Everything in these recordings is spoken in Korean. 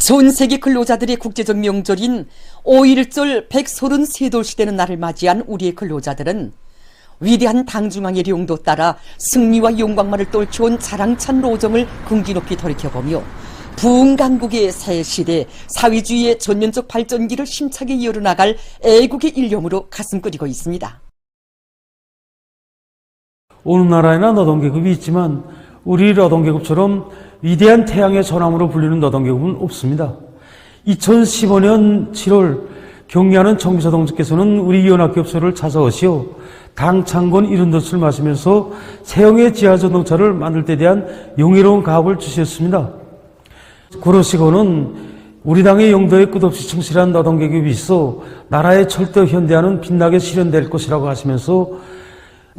전 세계 근로자들의 국제적 명절인 5.1절 133돌 되는 날을 맞이한 우리의 근로자들은 위대한 당중앙의 령도 따라 승리와 영광만을 떨쳐온 자랑찬 로정을 긍지 높이 돌이켜보며 부흥 강국의 새 시대 사회주의의 전면적 발전기를 힘차게 이어나갈 애국의 일념으로 가슴 끓이고 있습니다. 어느 나라에나 노동계급이 있지만 우리 노동계급처럼 위대한 태양의 전함으로 불리는 노동계급은 없습니다. 2015년 7월 경리하는 정비서 동지께서는 우리 연합기업소를 찾아오시어 당 창건 이룬 듯을 마시면서 새형의 지하자동차를 만들 때 대한 영예로운 가업을 주셨습니다. 그러시고는 우리 당의 용도에 끝없이 충실한 노동계급이 있어 나라의 철도 현대화는 빛나게 실현될 것이라고 하시면서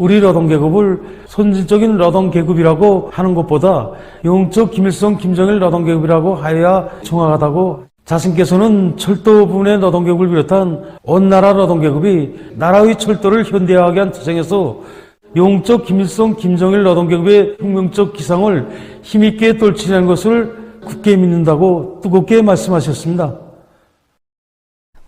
우리 노동계급을 선진적인 노동계급이라고 하는 것보다 영적 김일성, 김정일 노동계급이라고 하여야 정확하다고 자신께서는 철도 부문의 노동계급을 비롯한 온 나라 노동계급이 나라의 철도를 현대화하게 한 투쟁에서 영적 김일성, 김정일 노동계급의 혁명적 기상을 힘있게 떨치는 것을 굳게 믿는다고 뜨겁게 말씀하셨습니다.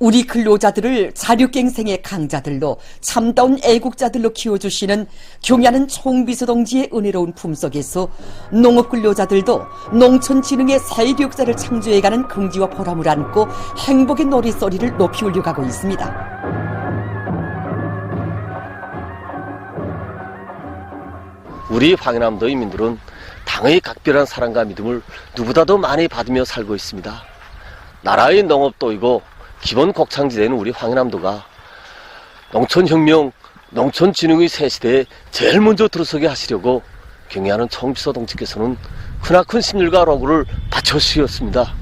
우리 근로자들을 자력갱생의 강자들로 참다운 애국자들로 키워주시는 경야는 총비서 동지의 은혜로운 품속에서 농업근로자들도 농촌진흥의 새벽자를 창조해가는 긍지와 보람을 안고 행복의 노랫소리를 높이 울려가고 있습니다. 우리 황해남도 인민들은 당의 각별한 사랑과 믿음을 누구보다도 많이 받으며 살고 있습니다. 나라의 농업도이고 기본 곡창지대는 우리 황해남도가 농촌혁명, 농촌진흥의 새시대에 제일 먼저 들어서게 하시려고 경의하는 총비서 동지께서는 크나큰 심혈과 로구를 바쳐주셨습니다.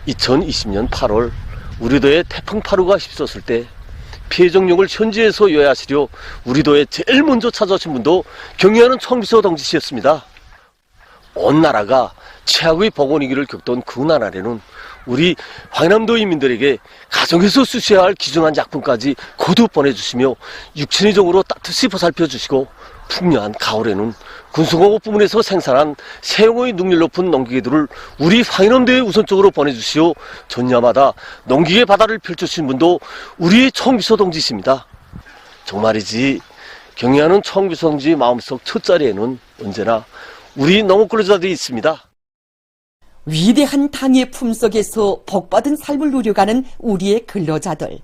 2020년 8월 우리 도에 태풍 파루가 휩쓸었을 때 피해 정령을 현지에서 요해하시려 우리 도에 제일 먼저 찾아오신 분도 경의하는 총비서 동지시였습니다. 온 나라가 최악의 보건위기를 겪던 그 나날에는 우리 황해남도 인민들에게 가정에서 쓰셔야 할 귀중한 작품까지 거듭 보내주시며 육신의적으로 따뜻이 보살펴주시고 풍요한 가을에는 군수공업 부문에서 생산한 새용의 능률 높은 농기계들을 우리 황해남도에 우선적으로 보내주시어 전야마다 농기계 바다를 펼쳐주신 분도 우리의 총비서 동지십니다. 정말이지 경의하는 총비서 동지 마음속 첫 자리에는 언제나 우리 농업근로자들이 있습니다. 위대한 당의 품속에서 복받은 삶을 누려가는 우리의 근로자들.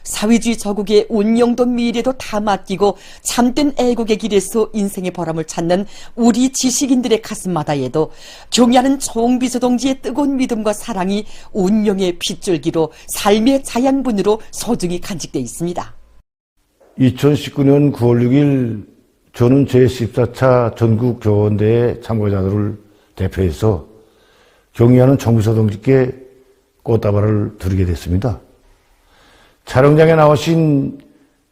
사회주의 저국의 운영도 미래도 다 맡기고 참된 애국의 길에서 인생의 보람을 찾는 우리 지식인들의 가슴마다에도 경의하는 총비서 동지의 뜨거운 믿음과 사랑이 운명의 핏줄기로 삶의 자양분으로 소중히 간직되어 있습니다. 2019년 9월 6일 저는 제14차 전국교원대회 참가자들을 대표해서 경의하는 총비서 동지께 꽃다발을 드리게 됐습니다. 촬영장에 나오신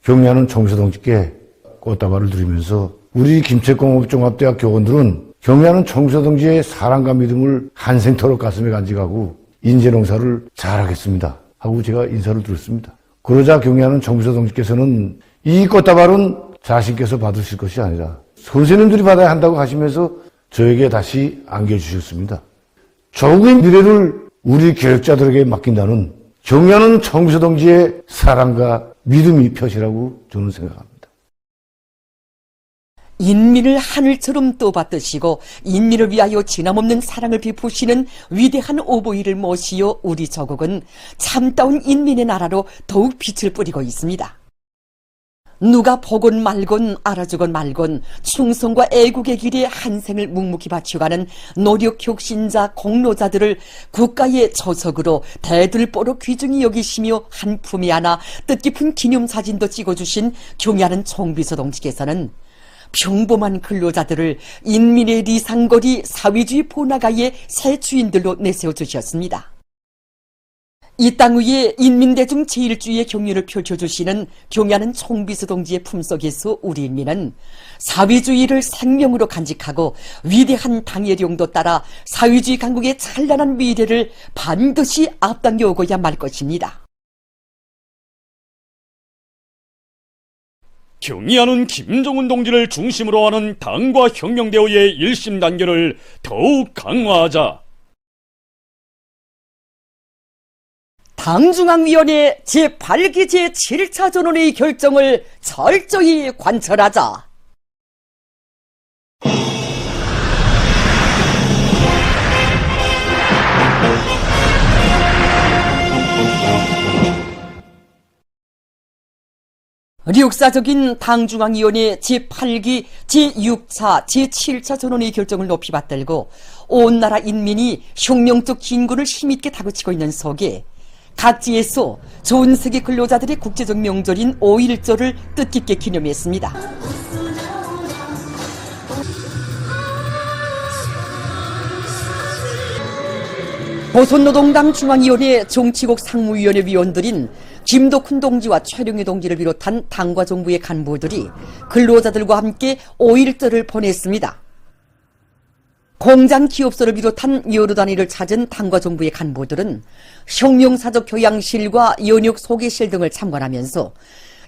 경의하는 총비서 동지께 꽃다발을 드리면서 우리 김책공업종합대학 교원들은 경의하는 총비서 동지의 사랑과 믿음을 한생토록 가슴에 간직하고 인재농사를 잘하겠습니다 하고 제가 인사를 드렸습니다. 그러자 경의하는 총비서 동지께서는 이 꽃다발은 자신께서 받으실 것이 아니라 선생님들이 받아야 한다고 하시면서 저에게 다시 안겨주셨습니다. 조국의 미래를 우리 교육자들에게 맡긴다는 경의하는 총비서 동지의 사랑과 믿음이 표시라고 저는 생각합니다. 인민을 하늘처럼 떠받드시고 인민을 위하여 지남없는 사랑을 베푸시는 위대한 오보이를 모시어 우리 조국은 참다운 인민의 나라로 더욱 빛을 뿌리고 있습니다. 누가 보건 말건 알아주건 말건 충성과 애국의 길에 한 생을 묵묵히 바쳐가는 노력 혁신자 공로자들을 국가의 저석으로 대들보로 귀중히 여기시며 한 품에 안아 뜻깊은 기념사진도 찍어주신 경의하는 총비서 동지께서는 평범한 근로자들을 인민의 리상거리 사회주의 번화가의 새 주인들로 내세워주셨습니다. 이 땅 위에 인민대중 제일주의의 경륜을 펼쳐주시는 경의하는 총비서 동지의 품속에서 우리 인민은 사회주의를 생명으로 간직하고 위대한 당의 령도 따라 사회주의 강국의 찬란한 미래를 반드시 앞당겨 오고야 말 것입니다. 경의하는 김정은 동지를 중심으로 하는 당과 혁명대오의 일심단결을 더욱 강화하자. 당중앙위원회 제8기 제7차 전원의 결정을 철저히 관철하자. 역사적인 당중앙위원회 제8기 제6차 제7차 전원의 결정을 높이 받들고 온 나라 인민이 혁명적 진군을 힘있게 다그치고 있는 속에 각지에서 전 세계 근로자들의 국제적 명절인 5.1절을 뜻깊게 기념했습니다. 조선노동당 중앙위원회 정치국 상무위원회 위원들인 김덕훈 동지와 최룡해 동지를 비롯한 당과 정부의 간부들이 근로자들과 함께 5.1절을 보냈습니다. 공장 기업소를 비롯한 여러 단위를 찾은 당과 정부의 간부들은 혁명사적 교양실과 연역 소개실 등을 참관하면서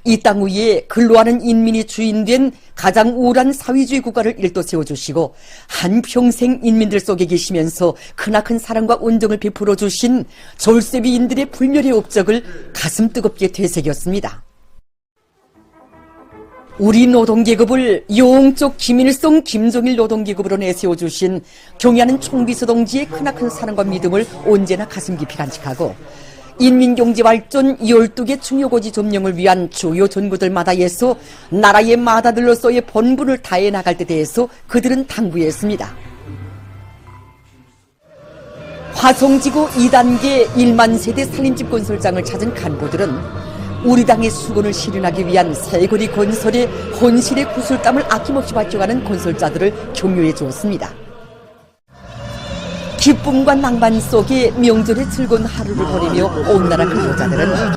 이 땅 위에 근로하는 인민이 주인된 가장 우월한 사회주의 국가를 일도 세워주시고 한평생 인민들 속에 계시면서 크나큰 사랑과 온정을 베풀어 주신 졸세비인들의 불멸의 업적을 가슴 뜨겁게 되새겼습니다. 우리 노동계급을 영적 김일성, 김정일 노동계급으로 내세워주신 경애하는 총비서 동지의 크나큰 사랑과 믿음을 언제나 가슴 깊이 간직하고 인민경제발전 12개 중요고지 점령을 위한 주요 전구들마다에서 나라의 마다들로서의 본분을 다해 나갈 때 대해서 그들은 당부했습니다. 화성지구 2단계 1만 세대 살림집 건설장을 찾은 간부들은 우리 당의 수건을 실현하기 위한 새거리 건설에 혼신의 구슬땀을 아낌없이 바쳐가는 건설자들을 격려해 주었습니다. 기쁨과 낭만 속에 명절의 즐거운 하루를 보내며 온 나라 근로자들은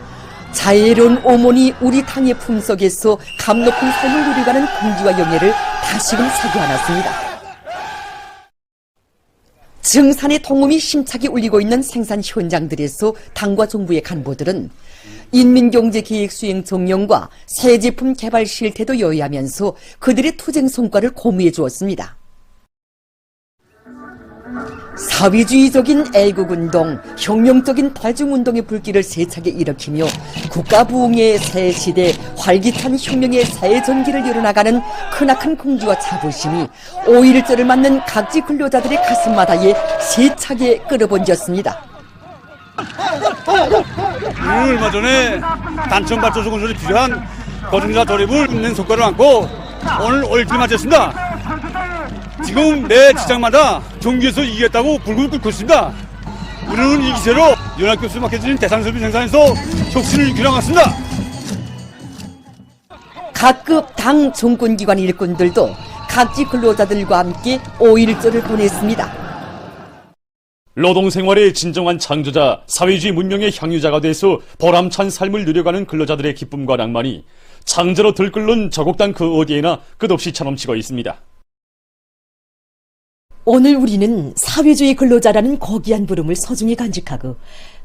자애로운 어머니 우리 당의 품속에서 감높은 삶을 누려가는 긍지와 영예를 다시금 새겨안았습니다. 증산의 통음이 힘차게 울리고 있는 생산 현장들에서 당과 정부의 간부들은 인민경제계획 수행 정령과 새 제품 개발 실태도 여의하면서 그들의 투쟁 성과를 고무해 주었습니다. 사회주의적인 애국운동, 혁명적인 대중운동의 불길을 세차게 일으키며 국가부흥의 새 시대, 활기찬 혁명의 새 전기를 열어나가는 크나큰 긍지와 자부심이 5.1절을 맞는 각지 근로자들의 가슴마다에 세차게 끌어번졌습니다. 얼마 전에 단천발전소 건설에 필요한 거중자 조립을 낸 성과를 안고 오늘 5.1절 마쳤습니다. 지금 매 직장마다 경기에서 이기겠다고 불금 끓고 있습니다. 우리는 이 기세로 연합교수 맡겨진 대상설비 생산에서 혁신을 이끌어갔습니다. 각급 당 정권기관 일꾼들도 각지 근로자들과 함께 5.1절을 보냈습니다. 노동생활의 진정한 창조자, 사회주의 문명의 향유자가 돼서 보람찬 삶을 누려가는 근로자들의 기쁨과 낭만이 창조로 들끓는 저국 땅 그 어디에나 끝없이 차넘치고 있습니다. 오늘 우리는 사회주의 근로자라는 고귀한 부름을 소중히 간직하고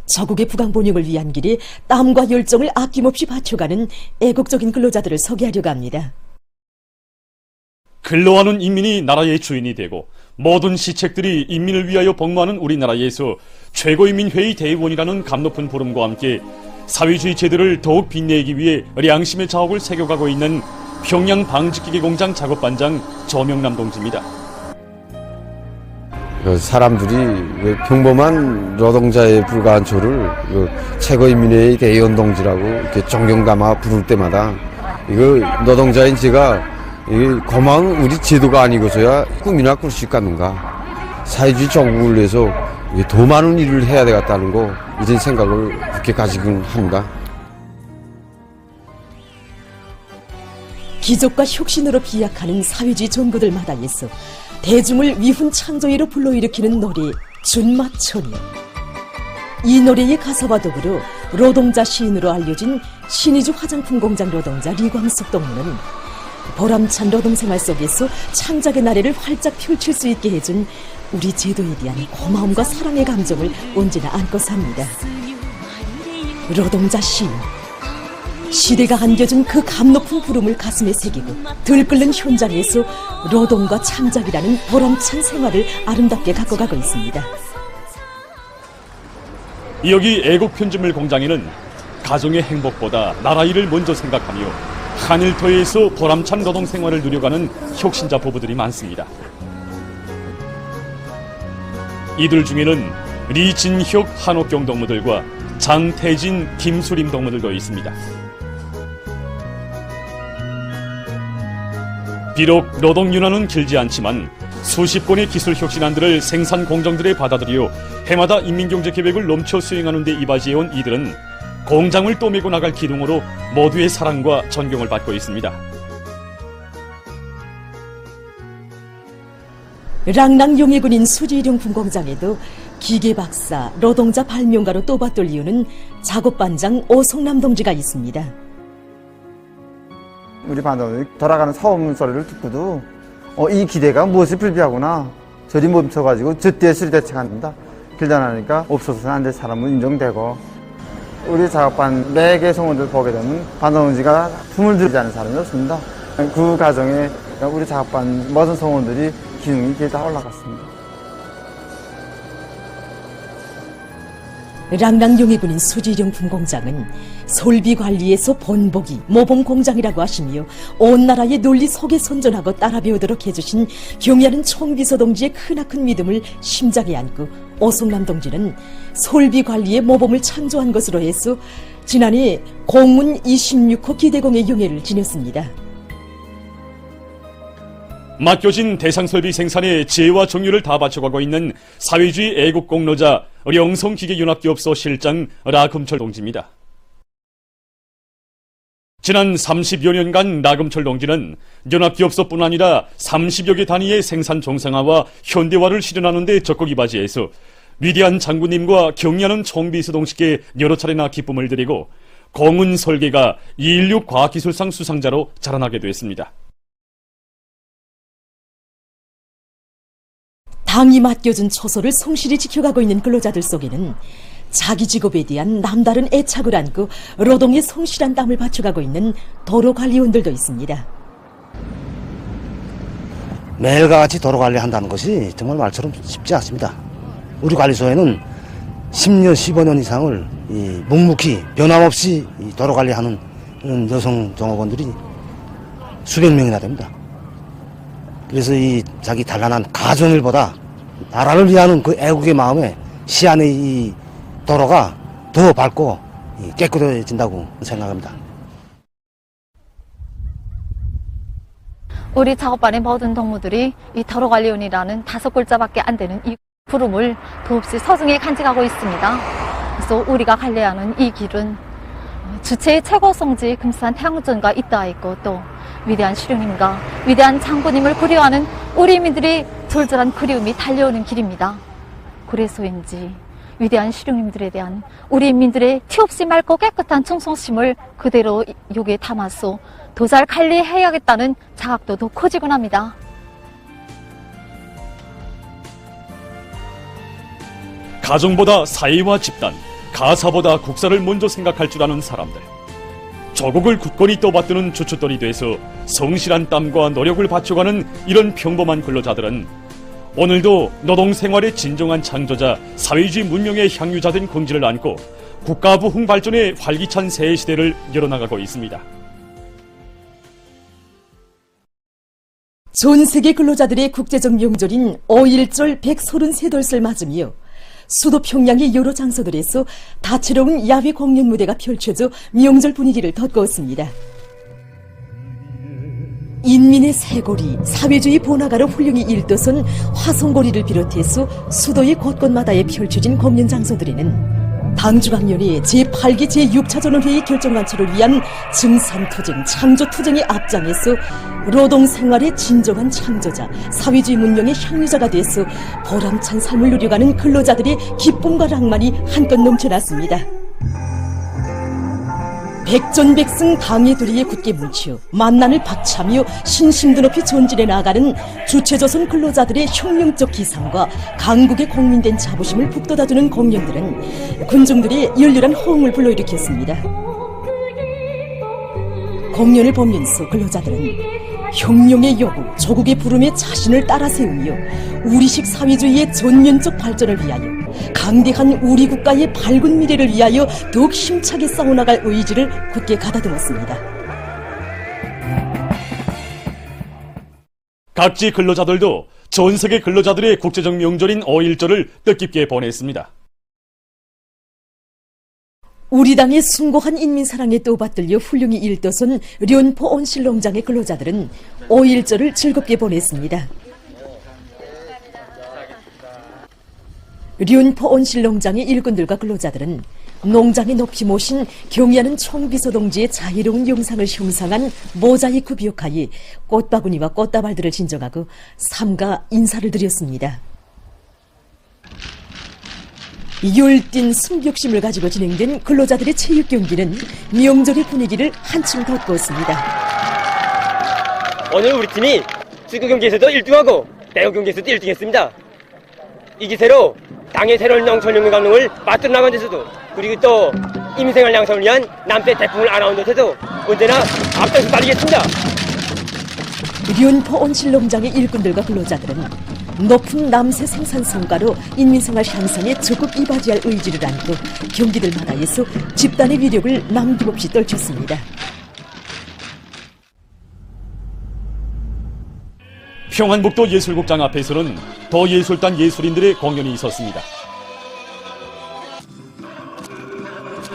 저국의 부강 번영을 위한 길에 땀과 열정을 아낌없이 바쳐가는 애국적인 근로자들을 소개하려고 합니다. 근로하는 인민이 나라의 주인이 되고 모든 시책들이 인민을 위하여 복무하는 우리나라에서 최고인민회의 대의원이라는 감높은 부름과 함께 사회주의 제도를 더욱 빛내기 위해良심의 자옥을 새겨가고 있는 평양 방직기계 공장 작업반장 조명남 동지입니다. 사람들이 평범한 노동자에 불과한 저를 최고인민회의 대의원 동지라고 이렇게 존경감아 부를 때마다 이거 노동자인 제가 고마운 우리 제도가 아니고서야 꿈이나 꿀 수 있겠는가. 사회주의 조국을 위해서 더 많은 일을 해야 되겠다는 거 이런 생각을 그렇게 가지긴 합니다. 기적과 혁신으로 비약하는 사회주의 전구들마다에서 대중을 위훈 창조회로 불러일으키는 노래 준마천이. 이 노래의 가사와 더불어 노동자 시인으로 알려진 신의주 화장품 공장 노동자 리광숙 동무는 보람찬 노동생활 속에서 창작의 나래를 활짝 펼칠 수 있게 해준 우리 제도에 대한 고마움과 사랑의 감정을 언제나 안고 삽니다. 노동자 시인, 시대가 안겨준 그 감높은 부름을 가슴에 새기고 들끓는 현장에서 노동과 창작이라는 보람찬 생활을 아름답게 가꿔가고 있습니다. 여기 애국 편집물 공장에는 가정의 행복보다 나라 일을 먼저 생각하며 한일터에서 보람찬 노동 생활을 누려가는 혁신자 부부들이 많습니다. 이들 중에는 리진혁 한옥경 동무들과 장태진 김수림 동무들도 있습니다. 비록 노동 윤환은 길지 않지만 수십 건의 기술 혁신안들을 생산 공정들에 받아들여 해마다 인민경제계획을 넘쳐 수행하는 데 이바지해온 이들은 공장을 떠밀고 나갈 기둥으로 모두의 사랑과 존경을 받고 있습니다. 랑랑 용해군인 수지일용품 공장에도 기계박사, 노동자 발명가로 또받돌 이유는 작업반장 오성남 동지가 있습니다. 우리 반장이 돌아가는 사업 소리를 듣고도 이 기대가 무엇이 불비하구나 저리 멈춰가지고 저때에 수리 대책한다. 길다나니까 없어서는 안 될 사람은 인정되고 우리 작업반 4개 성원들 보게 되면 반장지가 품을 들이지 않은 사람이 없습니다. 그 과정에 우리 작업반 모든 성원들이 기능이 이렇게 다 올라갔습니다. 랑랑 용해군인 수지일용품 공장은 솔비 관리에서 본보기, 모범 공장이라고 하시며 온 나라의 논리 속에 선전하고 따라 배우도록 해주신 경의하는 총비서 동지의 크나큰 믿음을 심장에 안고 오성남 동지는 솔비 관리의 모범을 창조한 것으로 해서 지난해 공문 26호 기대공의 영예를 지녔습니다. 맡겨진 대상설비 생산에 지혜와 정유를 다 바쳐가고 있는 사회주의 애국공로자 령성기계연합기업소 실장 라금철 동지입니다. 지난 30여 년간 라금철 동지는 연합기업소뿐 아니라 30여 개 단위의 생산 정상화와 현대화를 실현하는 데 적극 이바지해서 위대한 장군님과 경의하는 총비서 동지께 여러 차례나 기쁨을 드리고 공은 설계가 216 과학기술상 수상자로 자라나게 됐습니다. 당이 맡겨준 초소를 성실히 지켜가고 있는 근로자들 속에는 자기 직업에 대한 남다른 애착을 안고 노동에 성실한 땀을 바쳐가고 있는 도로관리원들도 있습니다. 매일과 같이 도로관리 한다는 것이 정말 말처럼 쉽지 않습니다. 우리 관리소에는 10년, 15년 이상을 묵묵히 변함없이 도로관리하는 그런 여성 종업원들이 수백 명이나 됩니다. 그래서 자기 단란한 가정일보다 나라를 위하는 그 애국의 마음에 시안의 이 도로가 더 밝고 깨끗해진다고 생각합니다. 우리 작업반의 모든 동무들이 이 도로관리원이라는 5글자밖에 안 되는 이 부름을 더없이 소중히 간직하고 있습니다. 그래서 우리가 관리하는 이 길은 주체의 최고 성지 금수산 태양전과 잇닿아 있고 또 위대한 시령님과 위대한 장군님을 그리워하는 우리 민들이 절절한 그리움이 달려오는 길입니다. 그래서인지 위대한 시령님들에 대한 우리 민들의 티없이 맑고 깨끗한 충성심을 그대로 여기에 담아서 더 잘 관리해야겠다는 자각도 더 커지곤 합니다. 가정보다 사회와 집단, 가사보다 국사를 먼저 생각할 줄 아는 사람들. 조국을 굳건히 떠받드는 주춧돌이 돼서 성실한 땀과 노력을 바쳐가는 이런 평범한 근로자들은 오늘도 노동생활의 진정한 창조자, 사회주의 문명의 향유자된 긍지를 안고 국가 부흥 발전의 활기찬 새 시대를 열어나가고 있습니다. 전 세계 근로자들의 국제적 명절인 5.1절 133돌을 맞으며 수도 평양의 여러 장소들에서 다채로운 야외 공연 무대가 펼쳐져 명절 분위기를 돋구었습니다. 인민의 쇄골이 사회주의 번화가로 훌륭히 일떠선 화성고리를 비롯해서 수도의 곳곳마다에 펼쳐진 공연 장소들에는 당주강연이 제8기 제6차 전원회의 결정관철을 위한 증산투쟁, 창조투쟁의 앞장에서 노동생활의 진정한 창조자, 사회주의 문명의 향유자가 돼서 보람찬 삶을 누려가는 근로자들의 기쁨과 낭만이 한껏 넘쳐났습니다. 백전백승 당해두리에 굳게 뭉쳐 만난을 박차며 신심도 높이 전진해 나가는 주체조선 근로자들의 혁명적 기상과 강국의 공민된 자부심을 북돋아주는 공연들은 군중들의 열렬한 호응을 불러일으켰습니다. 공연을 보면서 근로자들은 혁명의 요구, 조국의 부름에 자신을 따라 세우며 우리식 사회주의의 전면적 발전을 위하여 강대한 우리 국가의 밝은 미래를 위하여 더욱 힘차게 싸워나갈 의지를 굳게 가다듬었습니다. 각지 근로자들도 전 세계 근로자들의 국제적 명절인 5.1절을 뜻깊게 보냈습니다. 우리 당의 숭고한 인민사랑에 또받들려 훌륭히 일떠선 련포 온실농장의 근로자들은 5.1절을 즐겁게 보냈습니다. 련포 온실농장의 일꾼들과 근로자들은 농장에 높이 모신 경의하는 총비서동지의 자유로운 영상을 형상한 모자이크 비옥하에 꽃바구니와 꽃다발들을 진정하고 삼가 인사를 드렸습니다. 열띤 승격심을 가지고 진행된 근로자들의 체육 경기는 명절의 분위기를 한층 돋구었습니다. 오늘 우리 팀이 축구 경기에서도 1등하고 배구 경기에서도 1등했습니다. 이 기세로 당의 새로운 영천혁명 강령을 맞들어 나간 데서도, 그리고 또 임생활 양성을 위한 남대 태풍을 안아온 데서도 언제나 앞서서 달리겠습니다. 련포 온실농장의 일꾼들과 근로자들은 높은 남새 생산 성과로 인민생활 향상에 적극 이바지할 의지를 안고 경기들마다에서 집단의 위력을 남김없이 떨쳤습니다. 평안북도 예술극장 앞에서는 더 예술단 예술인들의 공연이 있었습니다.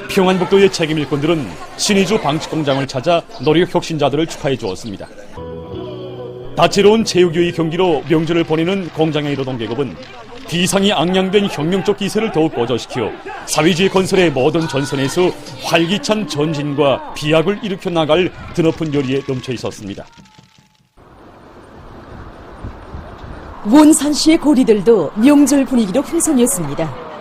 평안북도의 책임 일꾼들은 신의주 방직공장을 찾아 노력 혁신자들을 축하해 주었습니다. 다채로운 체육유의 경기로 명절을 보내는 공장의 노동계급은 비상이 앙양된 혁명적 기세를 더욱 고조시켜 사회주의 건설의 모든 전선에서 활기찬 전진과 비약을 일으켜 나갈 드높은 열의에 넘쳐 있었습니다. 원산시의 고리들도 명절 분위기로 풍성이었습니다.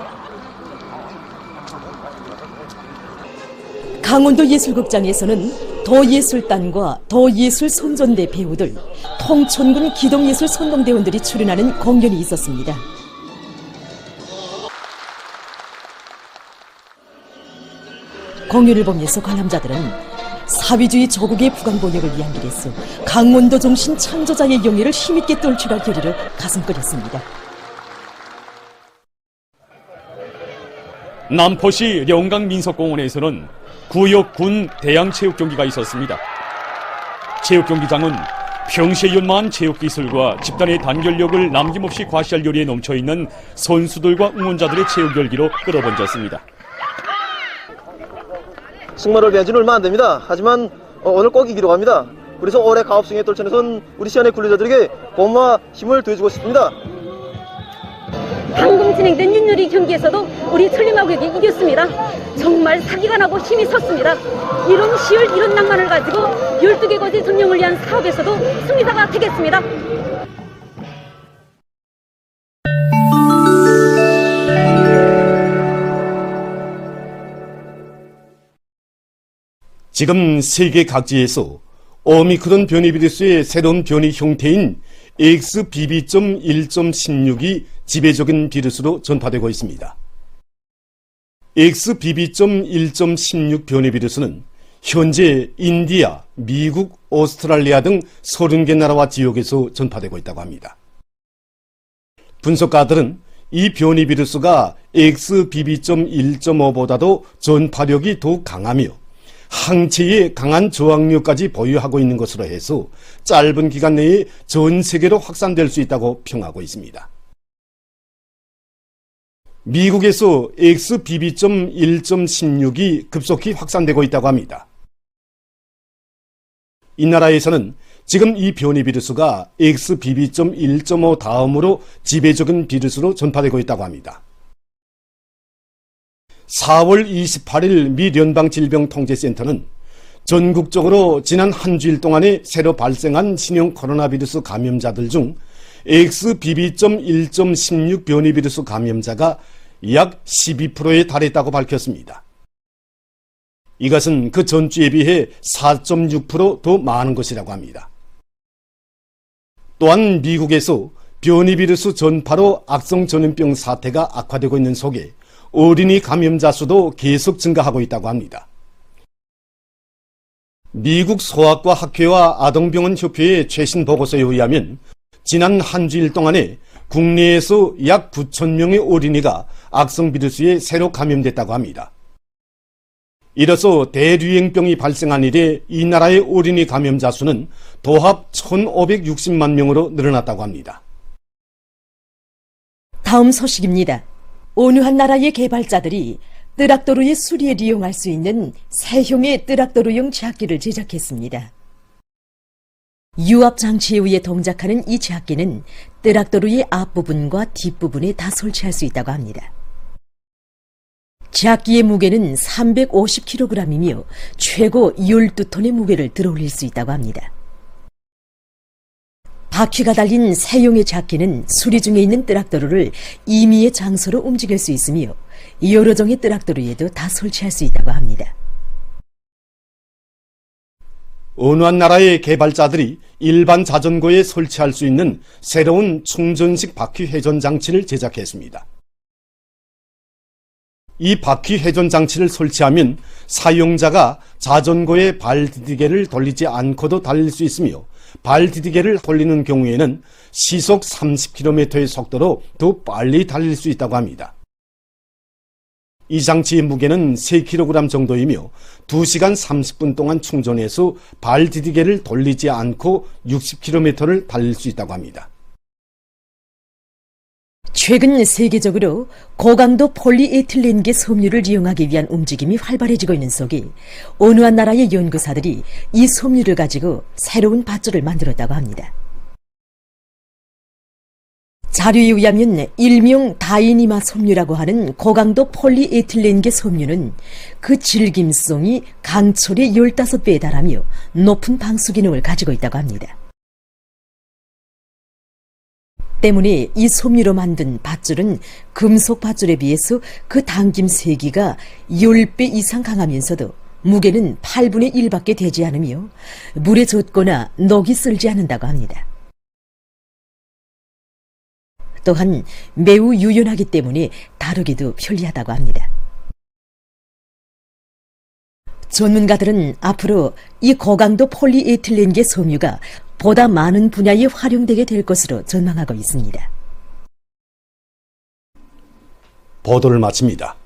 강원도 예술극장에서는 더예술단과 더예술손전대 배우들, 통천군 기동예술 선동대원들이 출연하는 공연이 있었습니다. 공연을 보면서 관람자들은 사회주의 조국의 부강번역을 위한 길에서 강원도 정신 창조자의 영예를 힘있게 떨쳐갈 결의로 가슴끓였습니다. 남포시 령강 민속공원에서는 구역 군 대양 체육 경기가 있었습니다. 체육 경기장은 평시에 연마한 체육 기술과 집단의 단결력을 남김없이 과시할 요리에 넘쳐 있는 선수들과 응원자들의 체육 열기로 끌어번졌습니다. 승마를 배운 지는 얼마 안 됩니다. 하지만 오늘 꼭 이기려고 합니다. 그래서 올해 가업승에 떨쳐내선 우리 시안의 근로자들에게 고마와 힘을 더해주고 싶습니다. 방금 진행된 윷놀이 경기에서도 우리 천리마구역이 이겼습니다. 정말 사기가 나고 힘이 섰습니다. 이런 시열, 이런 낭만을 가지고 12개 거지 점령을 위한 사업에서도 승리자가 되겠습니다. 지금 세계 각지에서 오미크론 변이 비루스의 새로운 변이 형태인 XBB.1.16이 지배적인 비루스로 전파되고 있습니다. XBB.1.16 변이 비루스는 현재 인디아, 미국, 오스트랄리아 등 30개 나라와 지역에서 전파되고 있다고 합니다. 분석가들은 이 변이 비루스가 XBB.1.5보다도 전파력이 더욱 강하며 항체의 강한 저항력까지 보유하고 있는 것으로 해서 짧은 기간 내에 전 세계로 확산될 수 있다고 평하고 있습니다. 미국에서 XBB.1.16이 급속히 확산되고 있다고 합니다. 이 나라에서는 지금 이 변이 비루스가 XBB.1.5 다음으로 지배적인 비루스로 전파되고 있다고 합니다. 4월 28일 미 연방질병통제센터는 전국적으로 지난 한 주일 동안에 새로 발생한 신형 코로나 비루스 감염자들 중 XBB.1.16 변이 비루스 감염자가 약 12%에 달했다고 밝혔습니다. 이것은 그 전주에 비해 4.6% 더 많은 것이라고 합니다. 또한 미국에서 변이 비루스 전파로 악성 전염병 사태가 악화되고 있는 속에 어린이 감염자 수도 계속 증가하고 있다고 합니다. 미국 소아과 학회와 아동병원 협회의 최신 보고서에 의하면 지난 한 주일 동안에 국내에서 약 9,000명의 어린이가 악성 비루스에 새로 감염됐다고 합니다. 이로써 대류행병이 발생한 이래 이 나라의 어린이 감염자 수는 도합 1,560만 명으로 늘어났다고 합니다. 다음 소식입니다. 어느 한 나라의 개발자들이 뜨락도루의 수리에 이용할 수 있는 새형의 뜨락도루용 제압기를 제작했습니다. 유압 장치에 의해 동작하는 이 제압기는 뜨락도루의 앞부분과 뒷부분에 다 설치할 수 있다고 합니다. 제압기의 무게는 350kg이며 최고 12톤의 무게를 들어올릴 수 있다고 합니다. 바퀴가 달린 새용의 제압기는 수리 중에 있는 뜨락도루를 임의의 장소로 움직일 수 있으며 여러 종의 뜨락도루에도 다 설치할 수 있다고 합니다. 어느 한 나라의 개발자들이 일반 자전거에 설치할 수 있는 새로운 충전식 바퀴 회전 장치를 제작했습니다. 이 바퀴 회전 장치를 설치하면 사용자가 자전거의 발 디디개를 돌리지 않고도 달릴 수 있으며 발 디디개를 돌리는 경우에는 시속 30km의 속도로 더 빨리 달릴 수 있다고 합니다. 이 장치의 무게는 3kg 정도이며 2시간 30분 동안 충전해서 발 디디개를 돌리지 않고 60km를 달릴 수 있다고 합니다. 최근 세계적으로 고강도 폴리에틸렌계 섬유를 이용하기 위한 움직임이 활발해지고 있는 속에 어느 한 나라의 연구사들이 이 섬유를 가지고 새로운 밧줄을 만들었다고 합니다. 자료에 의하면 일명 다이니마 섬유라고 하는 고강도 폴리에틸렌계 섬유는 그 질김성이 강철의 15배에 달하며 높은 방수 기능을 가지고 있다고 합니다. 때문에 이 섬유로 만든 밧줄은 금속 밧줄에 비해서 그 당김 세기가 10배 이상 강하면서도 무게는 8분의 1밖에 되지 않으며 물에 젖거나 녹이 쓸지 않는다고 합니다. 또한 매우 유연하기 때문에 다루기도 편리하다고 합니다. 전문가들은 앞으로 이 고강도 폴리에틸렌계 섬유가 보다 많은 분야에 활용되게 될 것으로 전망하고 있습니다. 보도를 마칩니다.